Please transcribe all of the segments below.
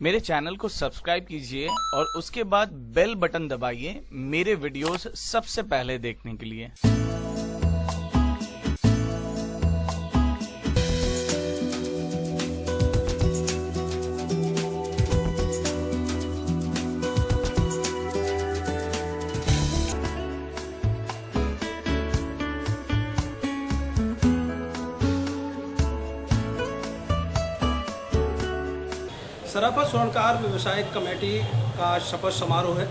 मेरे चैनल को सब्सक्राइब कीजिए और उसके बाद बेल बटन दबाइए मेरे वीडियोस सबसे पहले देखने के लिए। सराफा स्वर्णकार व्यवसायिक कमेटी का शपथ समारोह है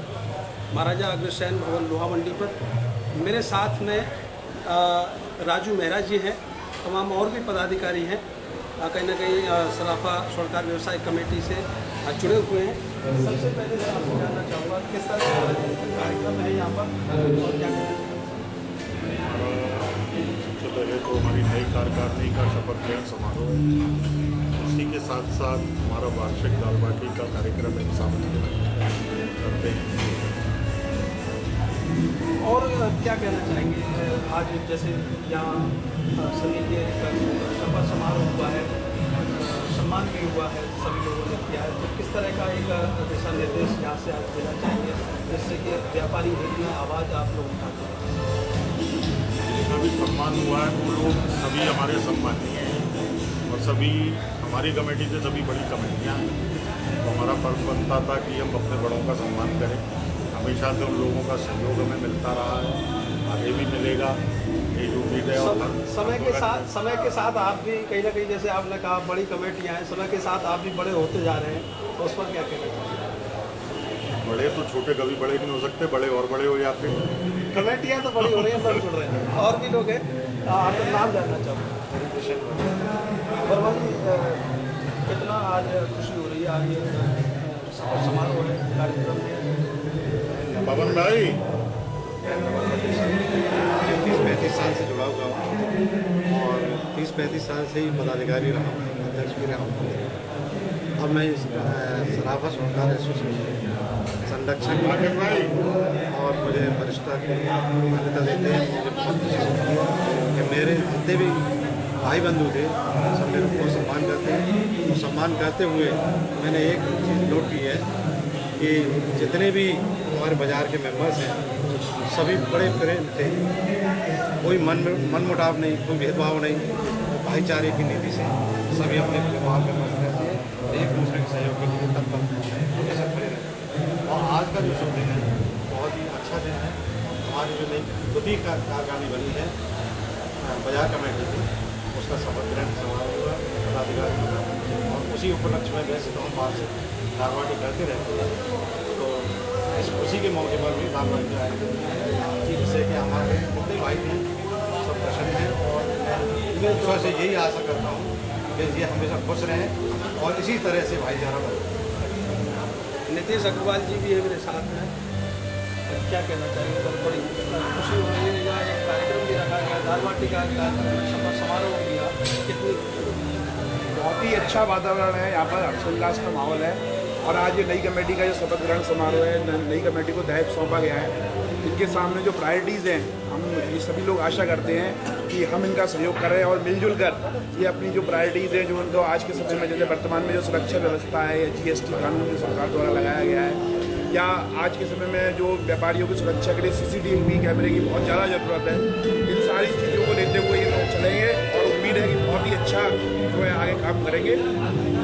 महाराजा अग्रसेन भवन लोहा मंडी पर। मेरे साथ में राजू मेहरा जी हैं, तमाम और भी पदाधिकारी हैं, कहीं ना कहीं सराफा स्वर्णकार व्यवसायिक कमेटी से जुड़े हुए हैं। सबसे पहले मैं आपसे जानना चाहूँगा किस तरह का कार्यक्रम है यहाँ पर और क्या सबसे पहले तो हमारी नई कार्यकारिणी का शपथ ग्रहण समारोह है। इसी के साथ साथ हमारा वार्षिक दाल बाटी का कार्यक्रम एक सामूहिक करते हैं। और क्या कहना चाहेंगे आज जैसे यहाँ सभी के शपथ समारोह हुआ है, सम्मान भी हुआ है, सभी लोगों ने किया है, तो किस तरह का एक दिशा निर्देश यहाँ से आप देना चाहेंगे जिससे कि व्यापारी हित में आवाज़ आप लोग उठाते हैं? जितना भी सम्मान हुआ है वो लोग सभी हमारे सम्मानीय हैं और सभी हमारी कमेटी से सभी बड़ी कमेटियाँ हैं। तो हमारा फर्ज बनता था कि हम अपने बड़ों का सम्मान करें। हमेशा से उन लोगों का सहयोग हमें मिलता रहा है, आगे भी मिलेगा। ये जो उम्मीद है और समय के साथ आप भी कहीं ना कहीं जैसे आपने कहा बड़ी कमेटियाँ हैं, समय के साथ आप भी बड़े होते जा रहे हैं, तो उस पर क्या कहना चाहिए? बड़े तो छोटे कभी बड़े नहीं हो सकते, बड़े और बड़े हो जाते हैं। कमेटियाँ तो बड़ी हो रही हैं, बड़े जुड़ रहे हैं, और भी लोग हैं। आप नाम जानना चाहूँगा। वर्मा जी, कितना आज खुशी हो रही है, आज ये समारोह है, कार्यक्रम है। पवन भाई 30-35 साल से जुड़ा हुआ हूँ और 30-35 साल से ही पदाधिकारी रहा हूँ, अध्यक्ष भी रहा हूँ। अब मैं इस सराफा स्वर्णकार एसोसिएशन संरक्षक और मुझे वरिष्ठता की मान्यता देते हैं। मुझे बहुत खुशी होती है कि मेरे जितने भी भाई बंधु थे सब मेरे को सम्मान करते हैं। तो सम्मान करते हुए मैंने एक चीज़ नोट की है कि जितने भी हमारे बाज़ार के मेंबर्स हैं सभी बड़े प्रेम थे, कोई मन मुटाव नहीं, कोई भेदभाव नहीं, भाईचारे की नीति से सभी अपने व्यवहार में मस्त रहते हैं, एक दूसरे के सहयोग के लिए तत्पर हमेशा खड़े रहते। और आज का जो शुभ दिन है बहुत ही अच्छा दिन है। हमारी जो नई खुदी कार्यकारिणी बनी है बाजार कमेटी की, उसका शपथ ग्रहण समारोह हुआ पदाधिकारी हुआ और उसी उपलक्ष्य में वैसे तो हम बाहर से दाल बाटी करते रहते हैं, तो इस खुशी के मौके पर भी दाल बाटी आए जिससे कि हमारे जितने भाई हैं सब प्रसन्न हैं। और मैं ईश्वर से यही आशा करता हूँ कि ये हमेशा खुश रहें और इसी तरह से भाईचारा बने। नीतीश अग्रवाल जी भी है मेरे साथ में, क्या कहना चाहेंगे? बहुत बड़ी खुशी हो रही है, यहाँ एक कार्यक्रम भी रखा गया, दाल बाटी का शपथ समारोह किया, कितनी बहुत ही अच्छा वातावरण है यहाँ पर, हर्षोल्लास का माहौल है। और आज ये नई कमेटी का जो शपथ ग्रहण समारोह है, नई कमेटी को दायित्व सौंपा गया है। इनके सामने जो प्रायोरिटीज़ हैं, हम ये सभी लोग आशा करते हैं कि हम इनका सहयोग करें और मिलजुल कर ये अपनी जो प्रायोरिटीज़ हैं, जो उनको आज के समय में जैसे वर्तमान में जो सुरक्षा व्यवस्था है या GST कानून जो सरकार द्वारा लगाया गया है, या आज के समय में जो व्यापारियों की सुरक्षा के लिए CCTV कैमरे की बहुत ज़्यादा ज़रूरत है, इन सारी चीज़ों को लेते हुए ये लोग चलेंगे और उम्मीद है कि बहुत ही अच्छा जो है आगे काम करेंगे।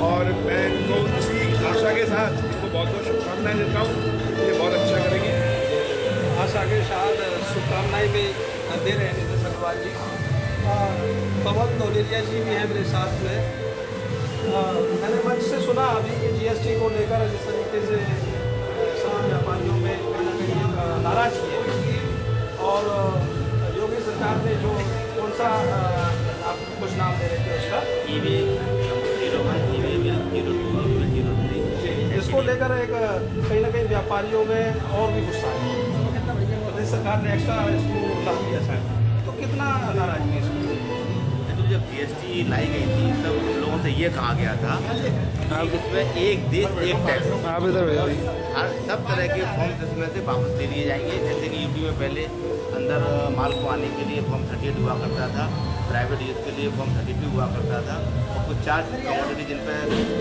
और मैं इनको इसी आशा के साथ इनको बहुत बहुत शुभकामनाएं देता हूँ, ये बहुत अच्छा करेंगे। आशा के साथ शुभकामनाएं भी दे रहे हैं नीतीश अग्रवाल जी। पवन तोलेरिया जी भी हैं मेरे साथ में। मैंने मंच से सुना अभी कि GST को लेकर जिस तरीके से तमाम व्यापारियों में कहीं ना कहीं नाराजगी है, और योगी सरकार ने जो कौन सा आप कुछ नाम दे रहे थे उसका इसको लेकर एक कहीं ना कहीं व्यापारियों में और भी गुस्सा है। प्रदेश सरकार ने एक्स्ट्रा इसको लाभ दिया शायद, तो कितना नाराजगी इसको? जब GST लाई गई थी तब उन लोगों से ये कहा गया था कि इसमें एक देश एक टैक्स, हर सब तरह के फॉर्म्स इसमें से वापस ले लिए जाएंगे। जैसे कि यूपी में पहले अंदर माल को आने के लिए फॉर्म 38 हुआ करता था, प्राइवेट यूज़ के लिए फॉर्म 32 हुआ करता था, और कुछ 4 कमोडिटी जिन पर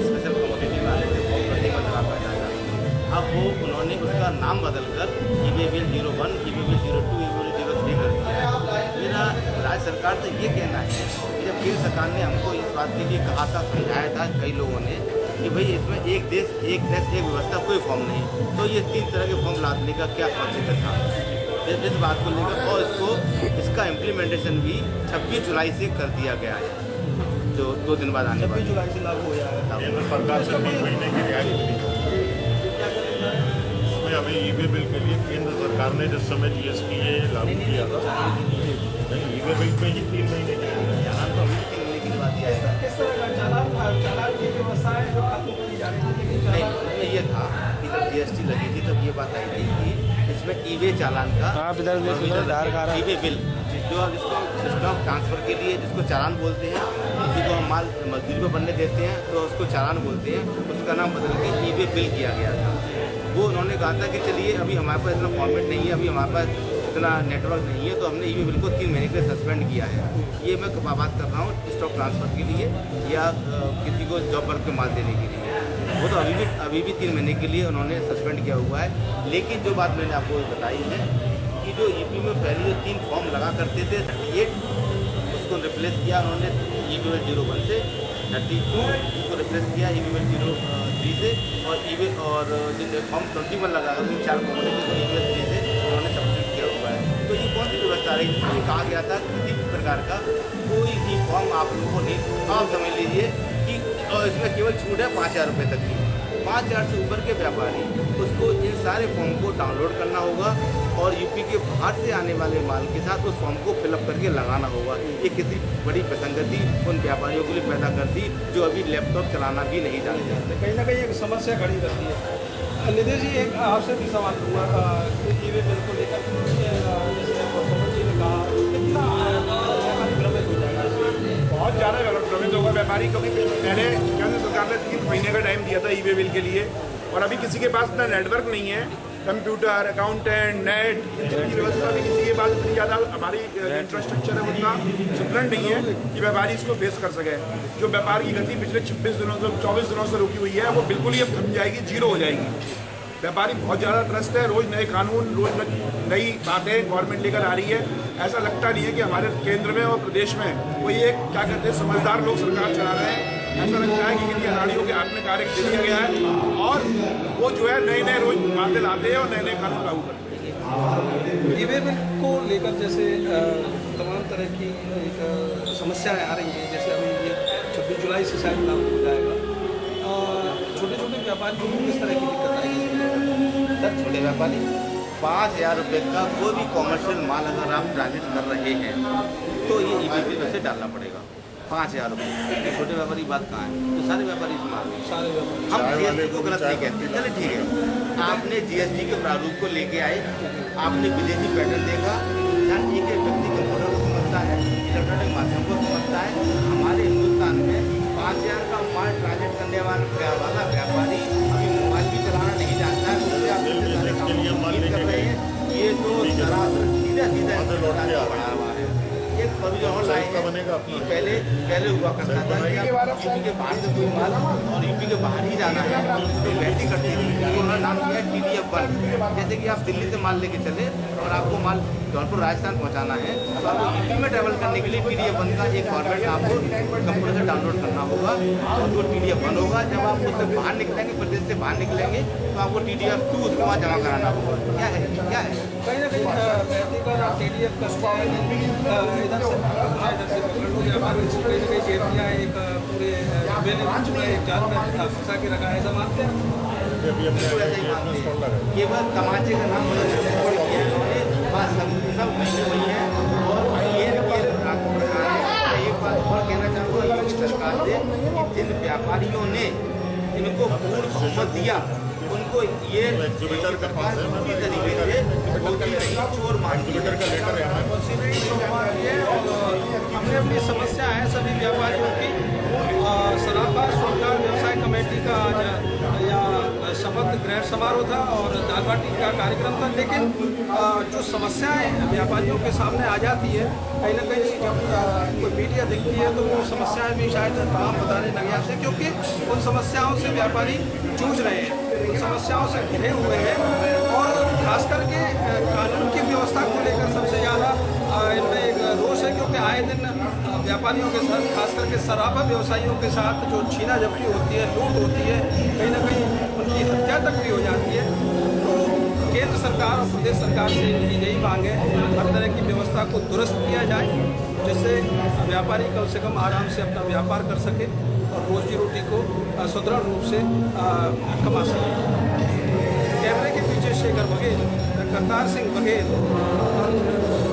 स्पेशल कमोडिटी वाले थे फॉर्म 30 अब वो उन्होंने उसका नाम बदलकर e-way bill 01, e-way bill 02, e-way bill 03 कर दिया है। मेरा राज्य सरकार से ये कहना है कि जब केंद्र सरकार ने हमको इस बात के लिए कहा था, समझाया था कई लोगों ने कि भाई इसमें एक देश एक व्यवस्था कोई फॉर्म नहीं, तो ये 3 तरह के फॉर्म लादने का क्या औचित्य था इस बात को लेकर, और इसका इम्प्लीमेंटेशन भी 26 जुलाई से कर दिया गया है, जो 2 दिन बाद आने वाले 26 जुलाई से लागू हो जाएगा। केंद्र सरकार से 3 महीने की रियायत मिली। इसमें हमें ई-वे बिल के लिए केंद्र सरकार ने जिस समय GST लागू किया था, ई-वे बिल पे ही 3 महीने की चालान तो अभी 3 महीने की बात ही आएगा। किस तरह का चालान की व्यवस्था है जो खत्म की जा रही है? नहीं, उसमें ये था कि जब GST लगी थी तब ये बात आई थी कि इसमें ई-वे चालान का ई-वे बिल जो अब इसको सिस्टम ट्रांसफर के लिए जिसको चालान बोलते हैं, किसी को हम माल मजदूरी पर बनने देते हैं तो उसको चालान बोलते हैं, उसका नाम बदल के ई-वे बिल किया गया था। वो उन्होंने कहा था कि चलिए अभी हमारे पास इतना फॉर्मेट नहीं है, अभी हमारे पास इतना नेटवर्क नहीं है, तो हमने ई-वे बिल को 3 महीने के लिए सस्पेंड किया है। ये मैं बात कर रहा हूँ स्टॉक ट्रांसफ़र के लिए या किसी को जॉब वर्क पे माल देने के लिए, वो तो अभी भी 3 महीने के लिए उन्होंने सस्पेंड किया हुआ है। लेकिन जो बात मैंने आपको बताई है कि जो यूपी में पहले जो 3 फॉर्म लगा करते थे 38, उसको रिप्लेस किया उन्होंने ई-वे बिल 01 से, 32 उसको रिप्लेस किया ई-वे बिल 03 से, और जो फॉर्म 21 लगा था 4 कम्युनिटी को ई-वे बिल 3 से उन्होंने सब्सिट्यूट किया हुआ है। तो ये कौन सी व्यवस्था रही? इसमें कहा गया था किसी भी प्रकार का कोई भी फॉर्म आप लोगों को नहीं, आप समझ लीजिए कि इसमें केवल छूट है 5,000 रुपये तक की। 5,000 से ऊपर के व्यापारी उसको इन सारे फॉर्म को डाउनलोड करना होगा और यूपी के बाहर से आने वाले माल के साथ उस फॉर्म को फिलअप करके लगाना होगा। ये किसी बड़ी विसंगति उन व्यापारियों के लिए पैदा कर दी जो अभी लैपटॉप चलाना भी नहीं जानते हैं। कहीं ना कहीं एक समस्या खड़ी रहती है। निधि जी, एक आपसे भी सवाल हुआ ई-वे बिल को लेकर, जैसे प्रधानमंत्री जी ने कहा कितना भ्रमित हो जाएगा? बहुत ज़्यादा भ्रमित होगा व्यापारी, क्योंकि पहले केंद्र सरकार ने 3 महीने का टाइम दिया था ई-वे बिल के लिए, और अभी किसी के पास इतना नेटवर्क नहीं है, कंप्यूटर, अकाउंटेंट, नेट, की व्यवस्था भी किसी के पास इतनी ज़्यादा हमारी इंफ्रास्ट्रक्चर है उतना सुदृढ़ नहीं है कि व्यापारी इसको फेस कर सके। जो व्यापार की गति पिछले 26 दिनों से 24 दिनों से रुकी हुई है, वो बिल्कुल ही अब थम जाएगी, 0 हो जाएगी। व्यापारी बहुत ज़्यादा त्रस्त है, रोज़ नए कानून, रोज़ नई बातें गवर्नमेंट लेकर आ रही है। ऐसा लगता नहीं है कि हमारे केंद्र में और प्रदेश में कोई एक क्या कहते हैं समझदार लोग सरकार चला रहे हैं। ऐसा लगता है कि किसी अनाड़ियों के हाथ में कार्य दे दिया गया है और वो जो है नए रोज बातें लाते हैं और नए कानून लागू करते हैं। ई-वे बिल को लेकर जैसे तमाम तरह की एक समस्याएं आ रही हैं, जैसे अभी ये 26 जुलाई से शायद लागू हो जाएगा। छोटे छोटे व्यापारियों को किस तरह की दिक्कत आएगी? सर, छोटे व्यापारी 5,000 रुपये का कोई भी कॉमर्शियल माल अगर आप ट्रांजिट कर रहे हैं तो ये ई-वे बिल में से डालना पड़ेगा। 5,000 रुपये छोटे व्यापारी बात कहाँ है? तो सारे व्यापारी सारे व्यापारी हम GST को गलत नहीं कहते, चले ठीक है। आपने GST के प्रारूप को लेके आए, आपने विदेशी पैटर्न देखा, जहाँ एक एक व्यक्ति कंप्यूटर को समझता है, इलेक्ट्रॉनिक माध्यम को समझता है। हमारे हिंदुस्तान में 5,000 का माल ट्रांजिट करने वाला व्यापारी अभी मोबाइल भी चलाना नहीं जानता है, उससे आप इतने सारे काम कर रहे हैं। ये तो सरासर सीधा बढ़ा हुआ है। एक प्रॉब्लम और लाइन है कि पहले हुआ करता था कि यूपी के बाहर से कोई माल और यूपी के बाहर ही जाना है तो वैसी करती थी। उन्होंने नाम किया TDF-1। जैसे कि आप दिल्ली से माल लेके चले और आपको माल जौनपुर राजस्थान पहुंचाना है तो आपको यूपी में ट्रैवल करने के लिए TDF-1 का एक फॉर्मेट आपको कंप्यूटर से डाउनलोड करना होगा और वो TDF-1 होगा। जब आप उससे बाहर निकलेंगे, प्रदेश से बाहर निकलेंगे तो आपको TDF-2 उसको वहाँ जमा कराना होगा। क्या है कहीं ना कहीं TDF का स्वागत इधर से कहीं ना कहीं जेबियाँ एक पूरे एक जाल में फंसा के रखा है, ऐसा मानते हैं? बिल्कुल ऐसा ही मानते हैं। केवल तमाचे का नाम सब महीने वही है। और ये आपको एक बात और कहना चाहूँगा योगी सरकार से कि जिन व्यापारियों ने इनको पूर्ण बहुमत दिया उनको ये एग्जीबिटर का पास है, पूरी तरीके से होती रही, चोर मारती है। हमने अपनी समस्या है सभी व्यापारियों की। सराफा रोजगार व्यवसाय कमेटी का आज या शपथ ग्रहण समारोह था और दाल बाटी का कार्यक्रम था, लेकिन जो समस्याएं व्यापारियों के सामने आ जाती है, कहीं ना कहीं जब कोई मीडिया दिखती है तो वो समस्याएं भी शायद तमाम बताने लग जाते हैं, क्योंकि उन समस्याओं से व्यापारी जूझ रहे हैं। उन समस्याओं से घिरे हुए हैं और खास करके कानून की व्यवस्था को लेकर सबसे ज़्यादा इनमें एक रोष है, क्योंकि आए दिन व्यापारियों के साथ, खास करके शराबा व्यवसायियों के साथ जो छीना झपटी होती है, लूट होती है, कहीं ना कहीं उनकी हत्या तक भी हो जाती है। तो केंद्र सरकार और प्रदेश सरकार से इनकी यही मांग है, हर तरह की व्यवस्था को दुरुस्त किया जाए, जिससे व्यापारी कम से कम आराम से अपना व्यापार कर सके और रोजी रोटी को सुदृढ़ रूप से कमा सके। कैमरे के पीछे शेखर बघेल, करतार सिंह बघेल।